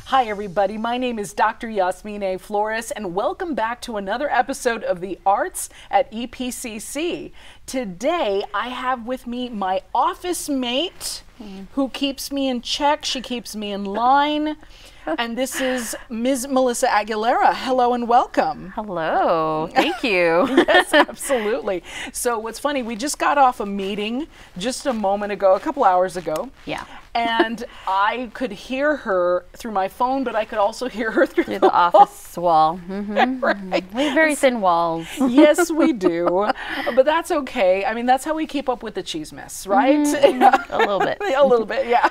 Hi everybody, my name is Dr. Yasmine Flores and welcome back to another episode of The Arts at EPCC. Today I have with me my office mate who keeps me in check, she keeps me in line, and this is Ms. Melissa Aguilera. Hello and welcome. Hello, thank you. Yes, absolutely. So what's funny, we just got off a meeting just a moment ago, a couple hours ago. Yeah. And I could hear her through my phone, but I could also hear her through the office wall. Mm-hmm. Right. We have very thin walls. Yes, we do. But that's okay. I mean, that's how we keep up with the cheese mess, right? Mm-hmm. A little bit. A little bit, yeah.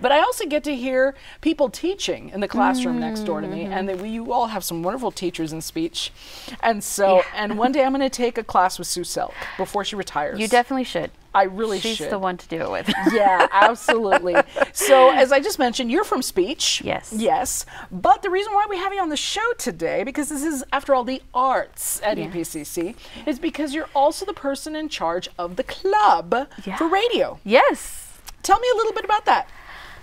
But I also get to hear people teaching in the classroom next door to me. And you all have some wonderful teachers in speech. And so, and one day I'm going to take a class with Sue Selk before she retires. You definitely should. I really should. She's the one to do it with. Yeah, absolutely. So as I just mentioned, you're from speech. Yes. Yes. But the reason why we have you on the show today, because this is, after all, the arts at EPCC, is because you're also the person in charge of the club for radio. Yes. Tell me a little bit about that.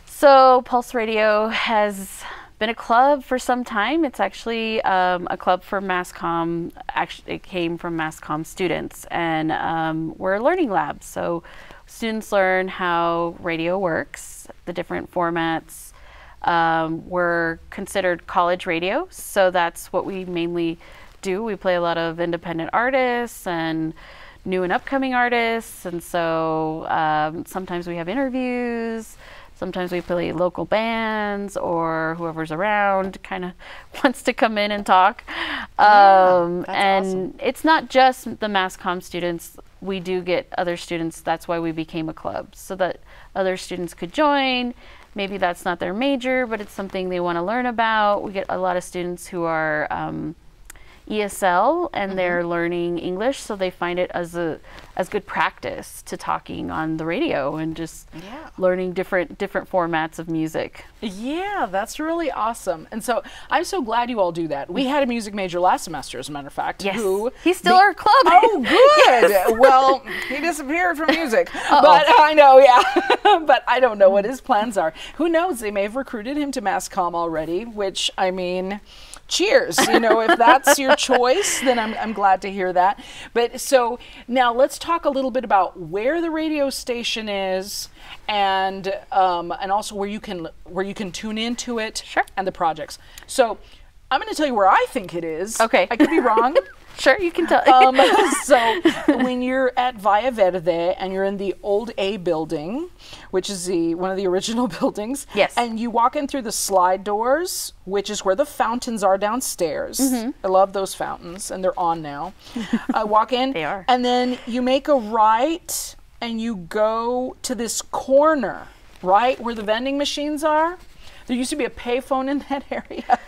So Pulse Radio has been a club for some time. It's actually a club for mass comm. Actually, it came from mass comm students, and we're a learning lab. So students learn how radio works, the different formats. We're considered college radio, so that's what we mainly do. We play a lot of independent artists and new and upcoming artists, and so sometimes we have interviews. Sometimes we play local bands or whoever's around kind of wants to come in and talk. And awesome. It's not just the mass comm students. We do get other students. That's why we became a club, so that other students could join. Maybe that's not their major, but it's something they want to learn about. We get a lot of students who are ESL and they're learning English, so they find it as good practice to talking on the radio and just learning different formats of music. Yeah, that's really awesome. And so I'm so glad you all do that. We had a music major last semester, as a matter of fact. Yes. He's still our club. Oh, good. Yes. Well, he disappeared from music. But I know, yeah. But I don't know what his plans are. Who knows? They may have recruited him to mass comm already, which, I mean, cheers. You know, if that's your choice, then I'm glad to hear that. But so now let's talk a little bit about where the radio station is, and also where you can tune into it. Sure. And the projects. So I'm going to tell you where I think it is. Okay. I could be wrong. Sure, you can tell. So when you're at Via Verde and you're in the old A building, which is one of the original buildings, yes, and you walk in through the slide doors, which is where the fountains are downstairs. I love those fountains, and they're on now. Walk in, they are, and then you make a right, and you go to this corner, right where the vending machines are. There used to be a payphone in that area.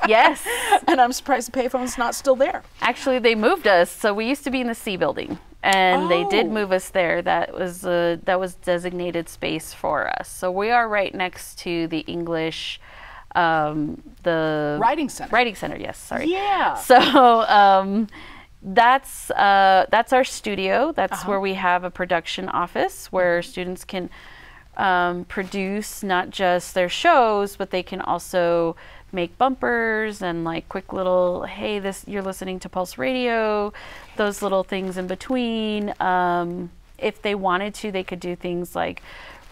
Yes. And I'm surprised the payphone's not still there. Actually, they moved us. So we used to be in the C building, and they did move us there. That was designated space for us. So we are right next to the English, the Writing Center. Writing Center, yes, sorry. Yeah. So that's our studio. That's where we have a production office where students can produce not just their shows, but they can also make bumpers and like quick little, hey, you're listening to Pulse Radio, those little things in between. If they wanted to, they could do things like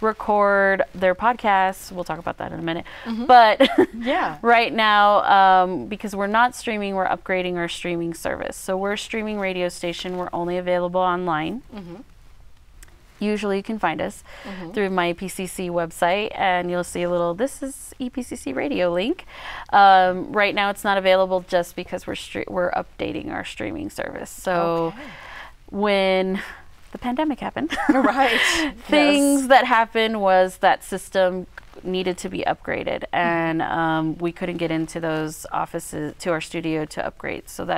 record their podcasts. We'll talk about that in a minute. But right now, because we're not streaming, we're upgrading our streaming service. So we're a streaming radio station. We're only available online. Usually you can find us through my EPCC website, and you'll see a little, this is EPCC radio link. Right now it's not available just because we're updating our streaming service. So when the pandemic happened, things that happened was that system needed to be upgraded, and we couldn't get into those offices, to our studio, to upgrade. So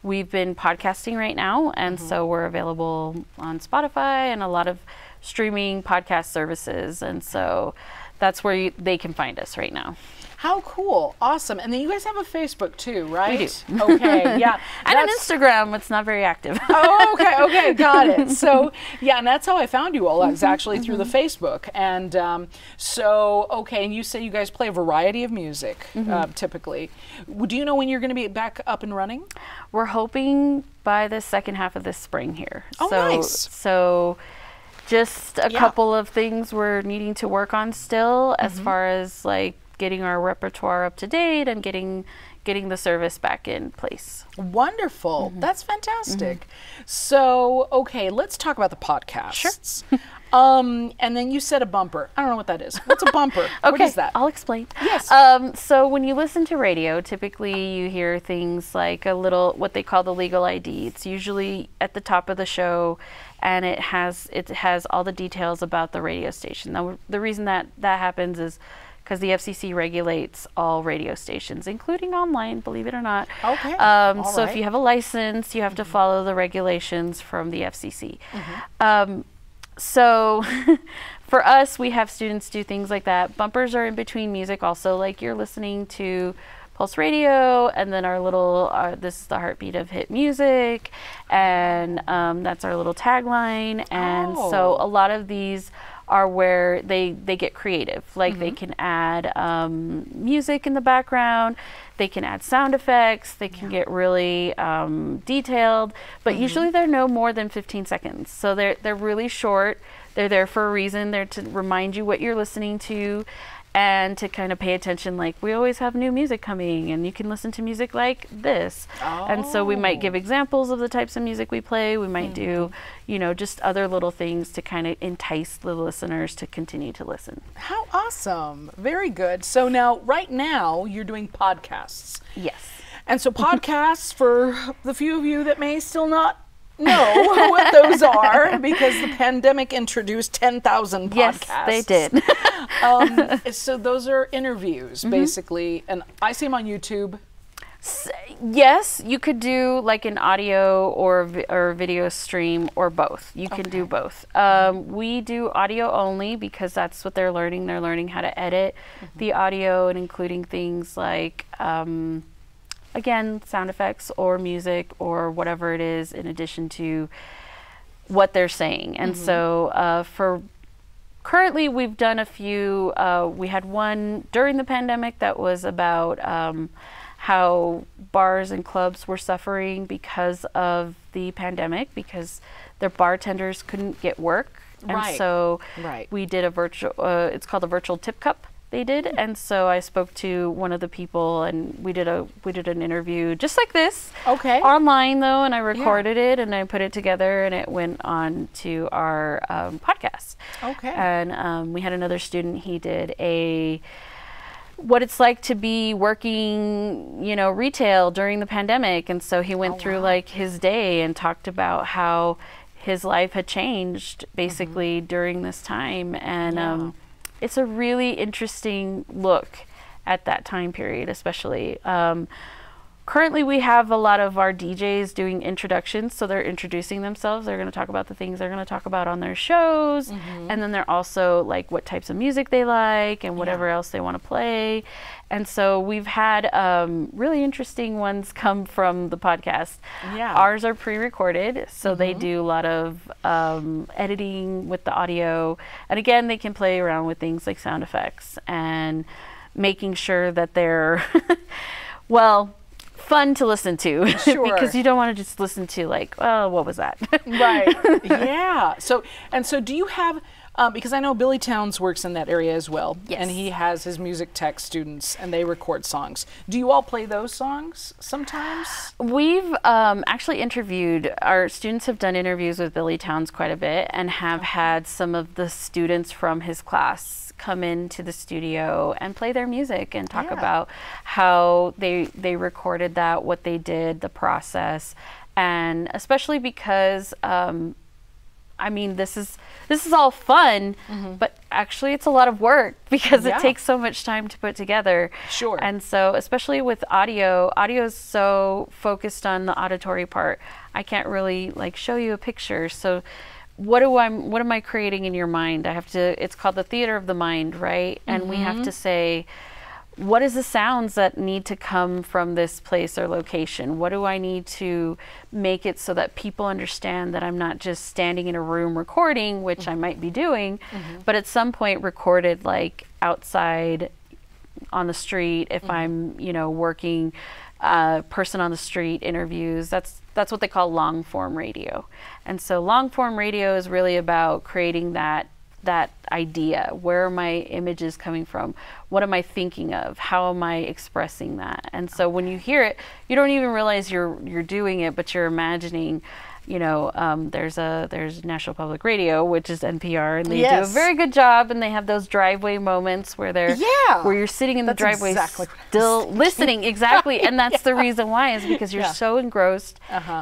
we've been podcasting right now, and so we're available on Spotify and a lot of streaming podcast services, and so that's where they can find us right now. How cool. Awesome. And then you guys have a Facebook too, right? We do. Okay, yeah. And an Instagram. It's not very active. Oh, okay, got it. So, yeah, and that's how I found you all. It's actually through the Facebook. And okay, and you say you guys play a variety of music, typically. Do you know when you're going to be back up and running? We're hoping by the second half of this spring here. Oh, nice. So just a couple of things we're needing to work on still as far as like getting our repertoire up to date and getting the service back in place. Wonderful. That's fantastic. So, okay, let's talk about the podcasts. Sure. And then you said a bumper. I don't know what that is. What's a bumper? Okay, What is that? I'll explain. Yes. So when you listen to radio, typically you hear things like a little, what they call the legal ID. It's usually at the top of the show, and it has all the details about the radio station. Now, the reason that happens is because the FCC regulates all radio stations, including online, believe it or not. Okay. So if you have a license, you have to follow the regulations from the FCC. So for us, we have students do things like that. Bumpers are in between music also, like you're listening to Pulse Radio, and then our little, this is the heartbeat of hit music, and that's our little tagline. And so a lot of these are where they get creative. Like they can add music in the background, they can add sound effects, they can get really detailed, but usually they're no more than 15 seconds. So they're really short. They're there for a reason. They're to remind you what you're listening to and to kind of pay attention. Like, we always have new music coming, and you can listen to music like this. And so we might give examples of the types of music we play. We might do, just other little things to kind of entice the listeners to continue to listen. How awesome. Very good. So now, right now, you're doing podcasts. Yes. And so podcasts, for the few of you that may still not know what those are, because the pandemic introduced 10,000 podcasts. Yes, they did. So those are interviews, basically, and I see them on YouTube. Yes, you could do like an audio or video stream, or both. You can do both. We do audio only because that's what they're learning. They're learning how to edit the audio, and including things like again, sound effects or music or whatever it is in addition to what they're saying. And so for currently, we've done a few. We had one during the pandemic that was about how bars and clubs were suffering because of the pandemic, because their bartenders couldn't get work. And so we did a virtual, it's called a virtual tip cup. They did, and so I spoke to one of the people, and we did an interview just like this, online though, and I recorded it and I put it together, and it went on to our podcast. And we had another student. He did what it's like to be working, retail during the pandemic, and so he went through like his day and talked about how his life had changed basically during this time, and it's a really interesting look at that time period, especially. Currently, we have a lot of our DJs doing introductions, so they're introducing themselves. They're going to talk about the things they're going to talk about on their shows, and then they're also like what types of music they like and whatever else they want to play. And so we've had really interesting ones come from the podcast. Ours are pre-recorded, so they do a lot of editing with the audio. And again, they can play around with things like sound effects and making sure that they're, fun to listen to. Because you don't want to just listen to like, oh, what was that? So do you have, because I know Billy Towns works in that area as well, and he has his music tech students, and they record songs. Do you all play those songs sometimes? We've actually interviewed, our students have done interviews with Billy Towns quite a bit, and have had some of the students from his class come into the studio and play their music and talk about how they recorded that, what they did, the process, and especially because this is all fun, but actually it's a lot of work because it takes so much time to put together. And so especially with audio is so focused on the auditory part. I can't really like show you a picture. So what am I creating in your mind? It's called the theater of the mind, right? And we have to say, what is the sounds that need to come from this place or location? What do I need to make it so that people understand that I'm not just standing in a room recording, which I might be doing, but at some point recorded like outside on the street if I'm, you know, working person on the street interviews. That's what they call long form radio. And so long form radio is really about creating that idea. Where are my images coming from? What am I thinking of? How am I expressing that? And so when you hear it, you don't even realize you're doing it, but you're imagining, you know, there's National Public Radio, which is NPR, and they do a very good job, and they have those driveway moments where they're where you're sitting in the driveway still listening. Exactly. And that's the reason why, is because you're so engrossed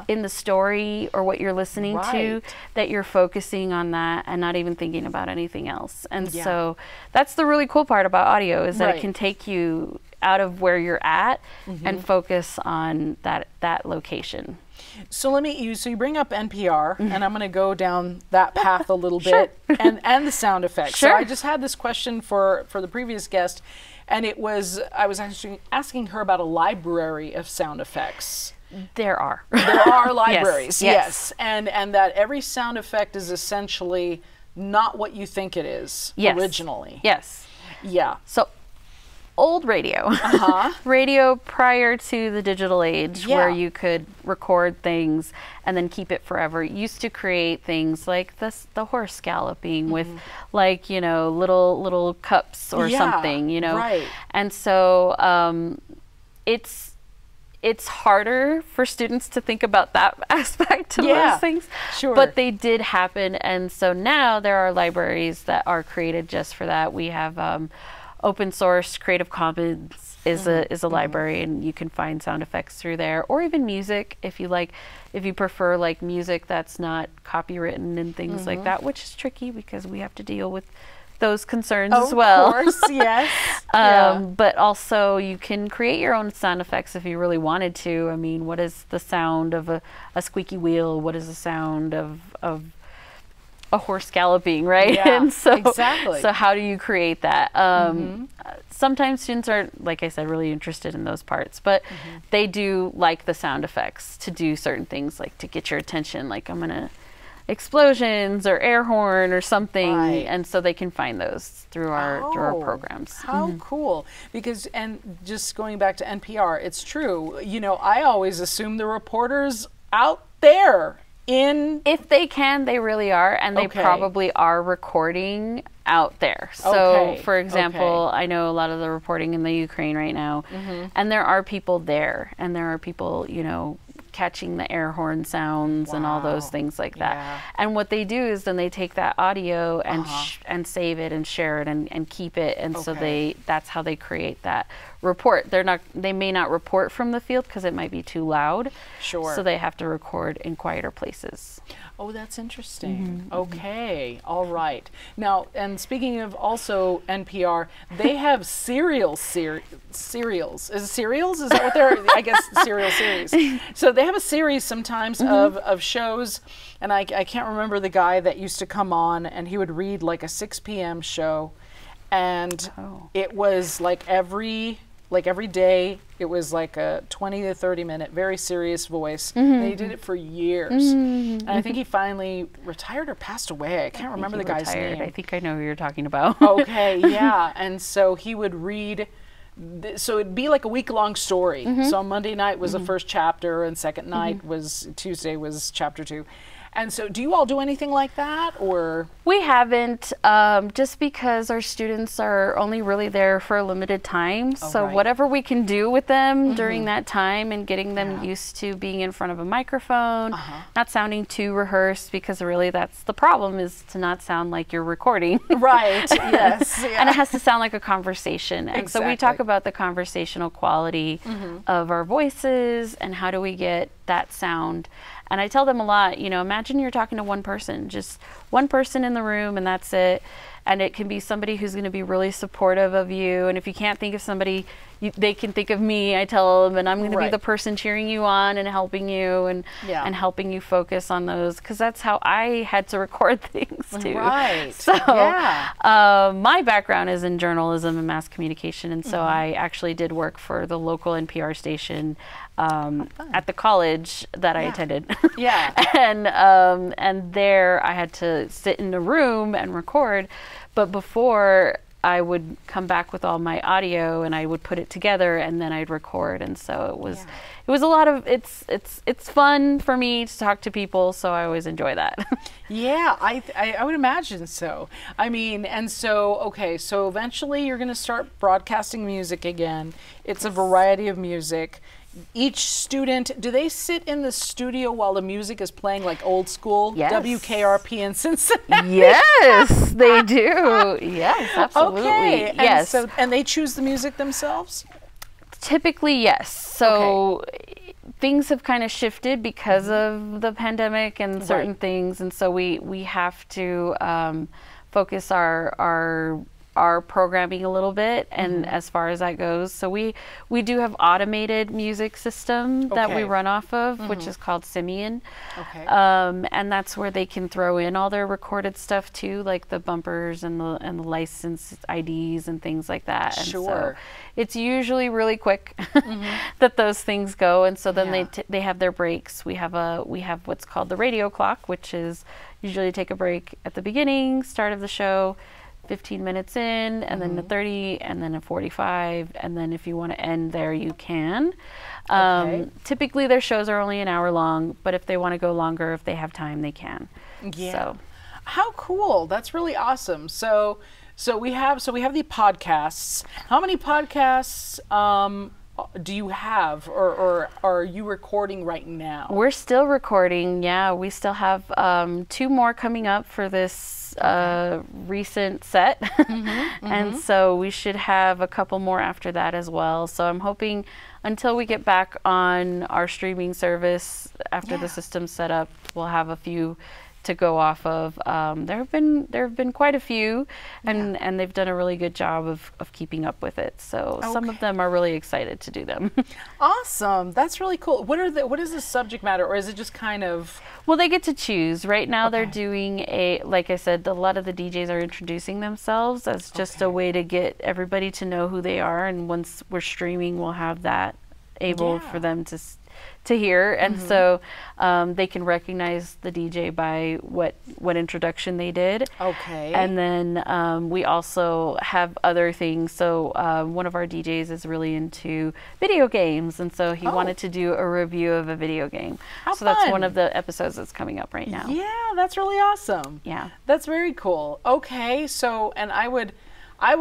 in the story or what you're listening to that you're focusing on that and not even thinking about anything else. And so that's the really cool part about audio, is that it can take you out of where you're at and focus on that location. So so you bring up NPR, and I'm going to go down that path a little bit, and the sound effects. So I just had this question for the previous guest, and I was actually asking her about a library of sound effects. There are libraries, yes. And that every sound effect is essentially not what you think it is originally. Yes. Yeah. So old radio, radio prior to the digital age, where you could record things and then keep it forever, used to create things like the horse galloping with, like, you know, little cups or something, you know. And so it's harder for students to think about that aspect of those things, but they did happen. And so now there are libraries that are created just for that. We have open source Creative Commons is a library, and you can find sound effects through there, or even music if you prefer like music that's not copywritten and things like that, which is tricky because we have to deal with those concerns as well. Of course, yes. But also you can create your own sound effects if you really wanted to. I mean, what is the sound of a squeaky wheel? What is the sound of a horse galloping, right? And so how do you create that? Sometimes students are, like I said, really interested in those parts, but they do like the sound effects to do certain things, like to get your attention, like I'm gonna explosions or air horn or something, and so they can find those through our programs. How cool. Because, and just going back to NPR, it's true, you know, I always assume the reporters out there if they can, they really are, and they probably are recording out there. So for example, I know a lot of the reporting in the Ukraine right now, and there are people there, and there are people, you know, catching the air horn sounds and all those things like that. And what they do is then they take that audio and save it and share it and keep it, and so that's how they create that report. They may not report from the field because it might be too loud. So they have to record in quieter places. Oh, that's interesting. Okay, all right. Now, and speaking of also NPR, they have serials. Is it serials? Is that what they're? I guess serial series. So they have a series sometimes of shows, and I can't remember the guy that used to come on, and he would read like a 6 p.m. show, and it was like every day, it was like a 20 to 30 minute, very serious voice. And he did it for years. And I think he finally retired or passed away. I can't remember the guy's name. I think I know who you're talking about. And so he would read, so it'd be like a week-long story. So Monday night was the first chapter, and second night was, Tuesday was chapter 2. And so do you all do anything like that, or? We haven't, just because our students are only really there for a limited time. So whatever we can do with them during that time and getting them used to being in front of a microphone, not sounding too rehearsed, because really that's the problem, is to not sound like you're recording. Yes. And it has to sound like a conversation. And so we talk about the conversational quality of our voices and how do we get that sound. And I tell them a lot, you know, imagine you're talking to one person, just one person in the room, and that's it. And it can be somebody who's going to be really supportive of you. And if you can't think of somebody, they can think of me, I tell them, and I'm going to be the person cheering you on and helping you and helping you focus on those, because that's how I had to record things too. Right. So my background is in journalism and mass communication, and so I actually did work for the local NPR station at the college that I attended. And there I had to sit in a room and record. But before, I would come back with all my audio and I would put it together and then I'd record. And so it was a lot of, it's fun for me to talk to people, so I always enjoy that. Yeah, I would imagine so. I mean, and so, okay, so eventually you're going to start broadcasting music again. It's a variety of music. Each student, do they sit in the studio while the music is playing like old school? Yes. WKRP in Cincinnati? Yes, they do. Yes, absolutely. Okay. Yes. And they choose the music themselves? Typically, yes. So things have kind of shifted because of the pandemic and certain things. And so we have to focus our programming a little bit, and as far as that goes, so we do have automated music system that we run off of, which is called Simian, and that's where they can throw in all their recorded stuff too, like the bumpers and the license IDs and things like that. And so it's usually really quick that those things go, and so then they have their breaks. We have what's called the radio clock, which is usually take a break at the beginning, start of the show, 15 minutes in, and then a 30, and then a 45, and then if you want to end there, you can. Typically, their shows are only an hour long, but if they want to go longer, if they have time, they can. Yeah. So. How cool! That's really awesome. So we have the podcasts. How many podcasts do you have, or are you recording right now? We're still recording. Yeah, we still have 2 more coming up for this recent set. And so we should have a couple more after that as well. So I'm hoping until we get back on our streaming service after the system's set up, we'll have a few to go off of. There have been quite a few, and they've done a really good job of keeping up with it. So some of them are really excited to do them. Awesome, that's really cool. What is the subject matter, or is it just kind of? Well, they get to choose. Right now they're doing like I said, a lot of the DJs are introducing themselves as just a way to get everybody to know who they are, and once we're streaming, we'll have that able for them to hear, and so they can recognize the DJ by what introduction they did. Okay. And then we also have other things. So one of our DJs is really into video games, and so he wanted to do a review of a video game. How fun. That's one of the episodes that's coming up right now. Yeah, that's really awesome. Yeah. That's very cool. Okay, so, and I would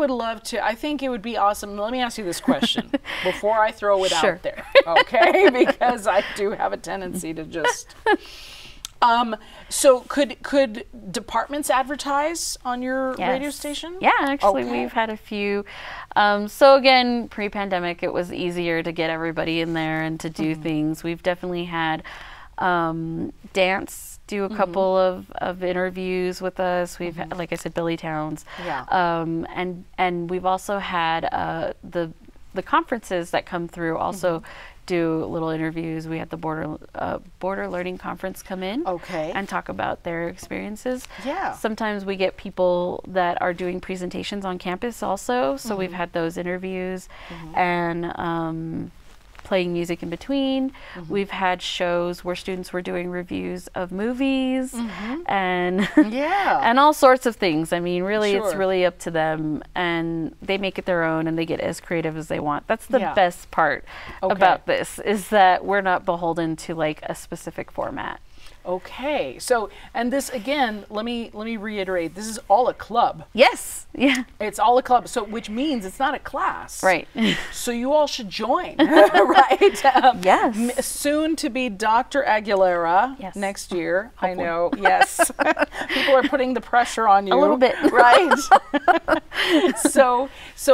love to, I think it would be awesome. Let me ask you this question before I throw it out there, okay? Because I do have a tendency to just, so could departments advertise on your radio station? Yeah, actually we've had a few. So again, pre-pandemic, it was easier to get everybody in there and to do things. We've definitely had dance do a couple of interviews with us. We've had, like I said, Billy Towns. Yeah. And we've also had the conferences that come through also do little interviews. We had the Border Learning Conference come in and talk about their experiences. Yeah. Sometimes we get people that are doing presentations on campus also. So we've had those interviews and playing music in between. We've had shows where students were doing reviews of movies and and all sorts of things. I mean, really, it's really up to them, and they make it their own, and they get as creative as they want. That's the best part about this, is that we're not beholden to like a specific format. Okay, so, and this again, let me reiterate, this is all a club. Yes, yeah. It's all a club, so which means it's not a class. Right. So you all should join, right? Yes. Soon to be Dr. Aguilera next year. Hopefully. I know, yes. People are putting the pressure on you. A little bit. Right? So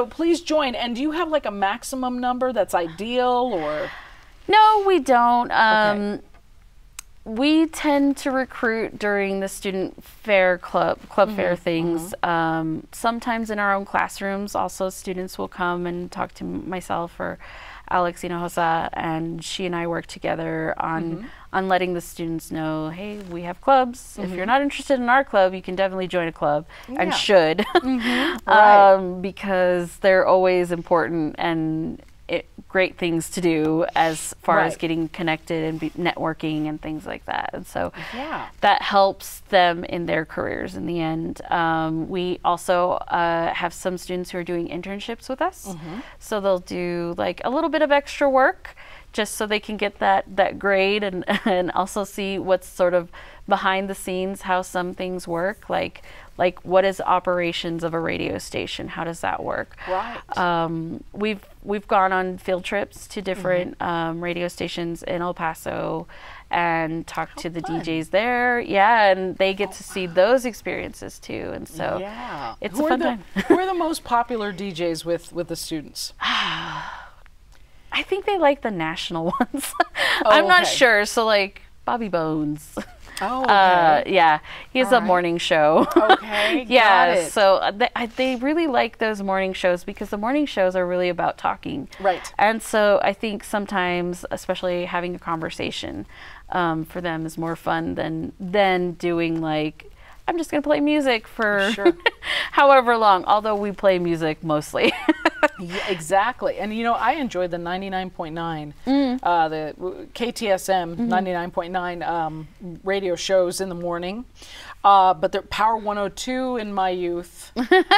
please join. And do you have like a maximum number that's ideal, or? No, we don't. We tend to recruit during the student fair club fair things. Sometimes in our own classrooms, also students will come and talk to myself or Alex Hinojosa, and she and I work together on letting the students know, hey, we have clubs. If you're not interested in our club, you can definitely join a club and should, Right. because they're always important and great things to do as far as getting connected and networking and things like that. And so that helps them in their careers in the end. We also have some students who are doing internships with us. So they'll do like a little bit of extra work just so they can get that grade and also see what's sort of behind the scenes, how some things work, like what is operations of a radio station? How does that work? Right. We've gone on field trips to different radio stations in El Paso and talked to the DJs there. Yeah, and they get to see those experiences too. And so it's a fun time. Who are the most popular DJs with the students? I think they like the national ones. I'm not sure. So like Bobby Bones. Oh, okay. Yeah, he has a morning show. Okay, yeah, got it. so they really like those morning shows because the morning shows are really about talking. Right. And so I think sometimes, especially having a conversation, for them is more fun than doing like, I'm just going to play music for however long, although we play music mostly. Yeah, exactly. And you know, I enjoyed the 99.9, the KTSM 99.9 radio shows in the morning. But the Power 102 in my youth,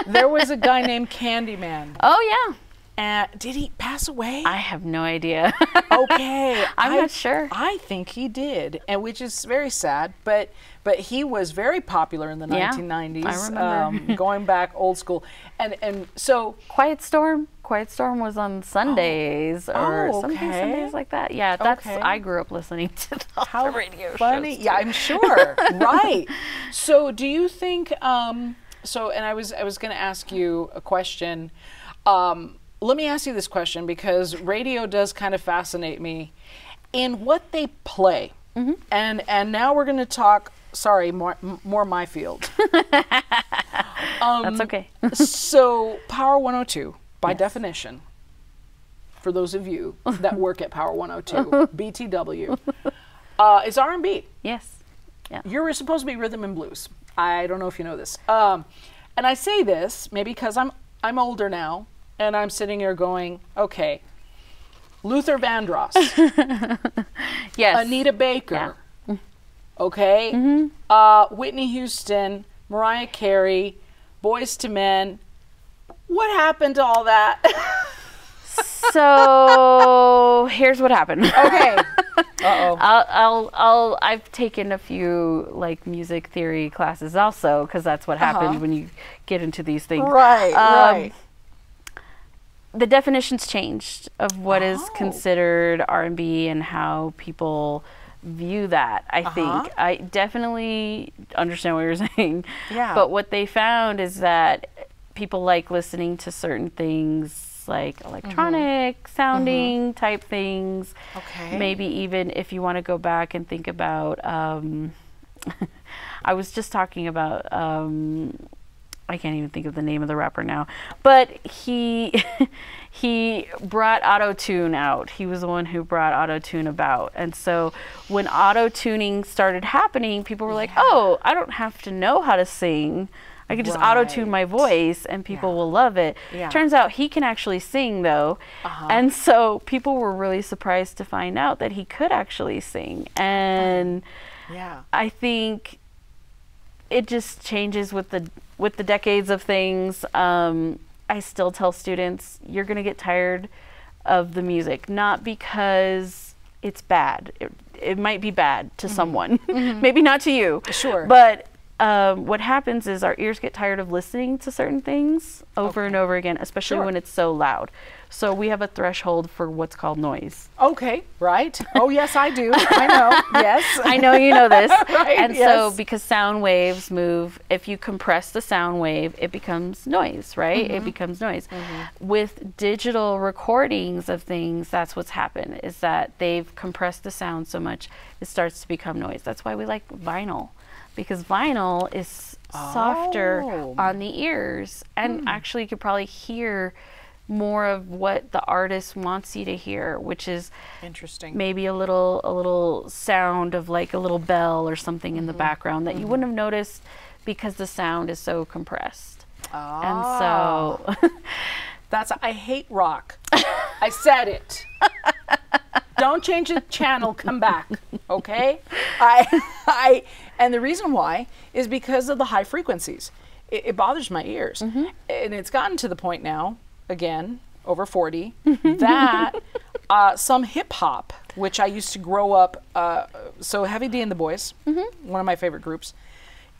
there was a guy named Candyman. Oh, yeah. Did he pass away? I have no idea. Okay. I'm not sure. I think he did, and which is very sad, but he was very popular in the 1990s. I remember. Going back old school. And so Quiet Storm was on Sundays or something Sundays like that. Yeah, I grew up listening to the radio shows. Yeah, I'm sure. Right. So do you think and I was going to ask you a question. Let me ask you this question because radio does kind of fascinate me in what they play. And now we're going to talk, more my field. That's okay. So Power 102, by definition, for those of you that work at Power 102, BTW, is R&B. Yes. Yeah. You're supposed to be rhythm and blues. I don't know if you know this. And I say this maybe because I'm older now. And I'm sitting here going, okay, Luther Vandross, yes, Anita Baker, okay, Whitney Houston, Mariah Carey, Boyz II Men. What happened to all that? So here's what happened. Okay. I've taken a few like music theory classes also because that's what happens when you get into these things. Right. The definitions changed of what is considered R&B and how people view that. I think I definitely understand what you're saying. Yeah. But what they found is that people like listening to certain things like electronic sounding type things. Okay. Maybe even if you want to go back and think about I was just talking about I can't even think of the name of the rapper now, but he brought auto-tune out. He was the one who brought auto-tune about. And so when auto-tuning started happening, people were like, oh, I don't have to know how to sing. I can just auto-tune my voice and people will love it. Yeah. Turns out he can actually sing though. And so people were really surprised to find out that he could actually sing. And I think it just changes with the decades of things. I still tell students, you're going to get tired of the music, not because it's bad. It might be bad to someone, maybe not to you. Sure. But what happens is our ears get tired of listening to certain things over and over again, especially when it's so loud. So we have a threshold for what's called noise. Okay, right. Oh, yes, I do. I know. Yes. I know you know this. Right, and yes. so because sound waves move, if you compress the sound wave, it becomes noise, right? It becomes noise. With digital recordings of things, that's what's happened, is that they've compressed the sound so much, it starts to become noise. That's why we like vinyl, because vinyl is softer on the ears, and actually you could probably hear more of what the artist wants you to hear, which is interesting. Maybe a little sound of like a little bell or something in the background that you wouldn't have noticed because the sound is so compressed. And so I hate rock. I said it. Don't change the channel, come back, okay? And the reason why is because of the high frequencies. It bothers my ears. And it's gotten to the point now, again, over 40, that some hip hop, which I used to grow up, so Heavy D and the Boys, one of my favorite groups,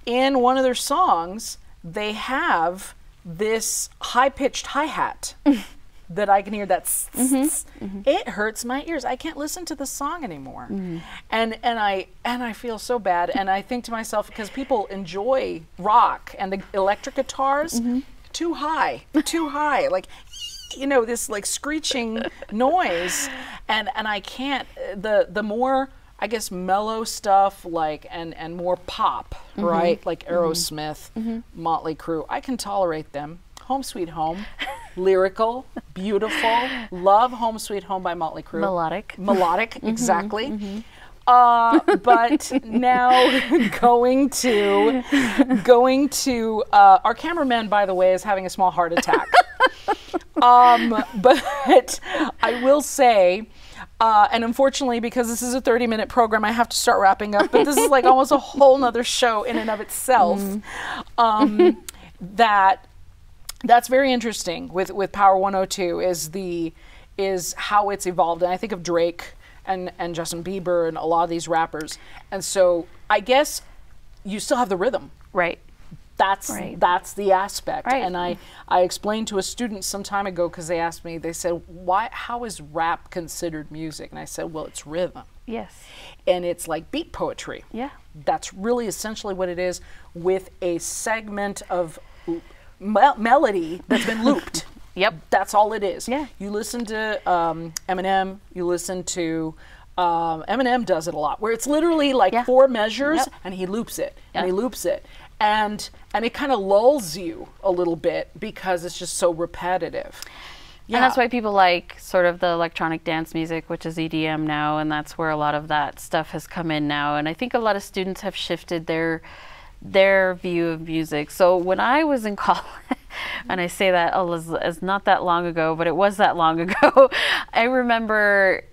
in one of their songs, they have this high-pitched hi-hat that I can hear. It hurts my ears. I can't listen to the song anymore. And I feel so bad. And I think to myself, because people enjoy rock and the electric guitars, too high, like, you know, this like screeching noise, and I can't. The more, I guess, mellow stuff, like, and more pop, right? Like Aerosmith, Motley Crue, I can tolerate them. Home Sweet Home, lyrical, beautiful. Love Home Sweet Home by Motley Crue. Melodic, exactly. But now going to our cameraman, by the way, is having a small heart attack. But I will say, and unfortunately, because this is a 30-minute program, I have to start wrapping up. But this is like almost a whole nother show in and of itself. That's very interesting with Power 102 is how it's evolved. And I think of Drake and Justin Bieber and a lot of these rappers. And so I guess you still have the rhythm. Right. That's the aspect. Right. And I explained to a student some time ago, because they asked me, they said, how is rap considered music? And I said, well, it's rhythm. Yes. And it's like beat poetry. Yeah. That's really essentially what it is, with a segment of melody that's been looped. Yep. That's all it is. Yeah. You listen to Eminem, you listen to Eminem does it a lot, where it's literally like 4 measures and he loops it and he loops it. And it kind of lulls you a little bit because it's just so repetitive. Yeah. And that's why people like sort of the electronic dance music, which is EDM now, and that's where a lot of that stuff has come in now. And I think a lot of students have shifted their view of music. So when I was in college, and I say that as not that long ago, but it was that long ago, I remember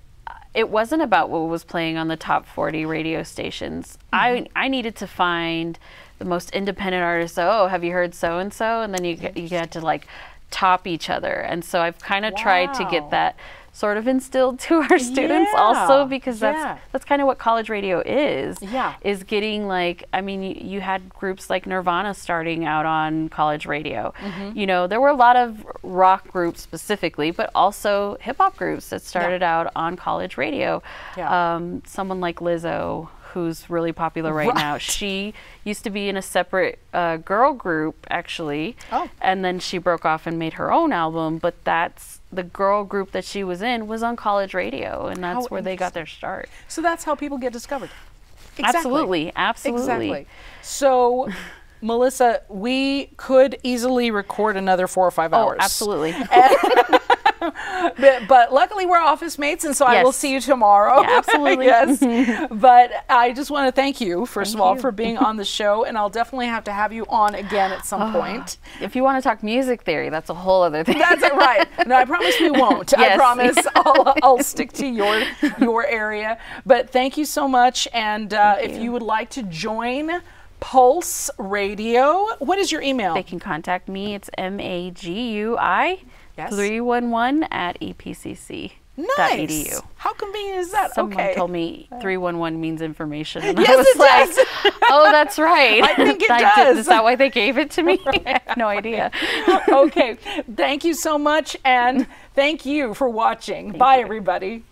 it wasn't about what was playing on the top 40 radio stations. I needed to find the most independent artists. Oh, have you heard so and so? And then you get to like top each other. And so I've kind of tried to get that sort of instilled to our students also, because that's kind of what college radio is. Is getting like, I mean, you had groups like Nirvana starting out on college radio. You know, there were a lot of rock groups specifically, but also hip hop groups that started out on college radio. Someone like Lizzo, who's really popular right now. She used to be in a separate girl group, actually, and then she broke off and made her own album, but that's the girl group that she was in was on college radio, and that's where they got their start. So that's how people get discovered. Absolutely. Exactly. So, Melissa, we could easily record another 4 or 5 hours. Oh, absolutely. But luckily we're office mates, and so I will see you tomorrow. Yeah, absolutely. Yes. But I just want to thank you, first of all, for being on the show, and I'll definitely have to have you on again at some point. If you want to talk music theory, that's a whole other thing. That's it, right. No, I promise we won't. I promise I'll stick to your area. But thank you so much, and if you would like to join Pulse Radio, what is your email? They can contact me. It's MAGUI 311 at EPCC. Nice. .edu. How convenient is that? Someone told me 311 means information. And Yes, I was it like, does. Oh, that's right. I think it does. Is that why they gave it to me? I have no idea. Okay. Thank you so much. And thank you for watching. Bye, everybody.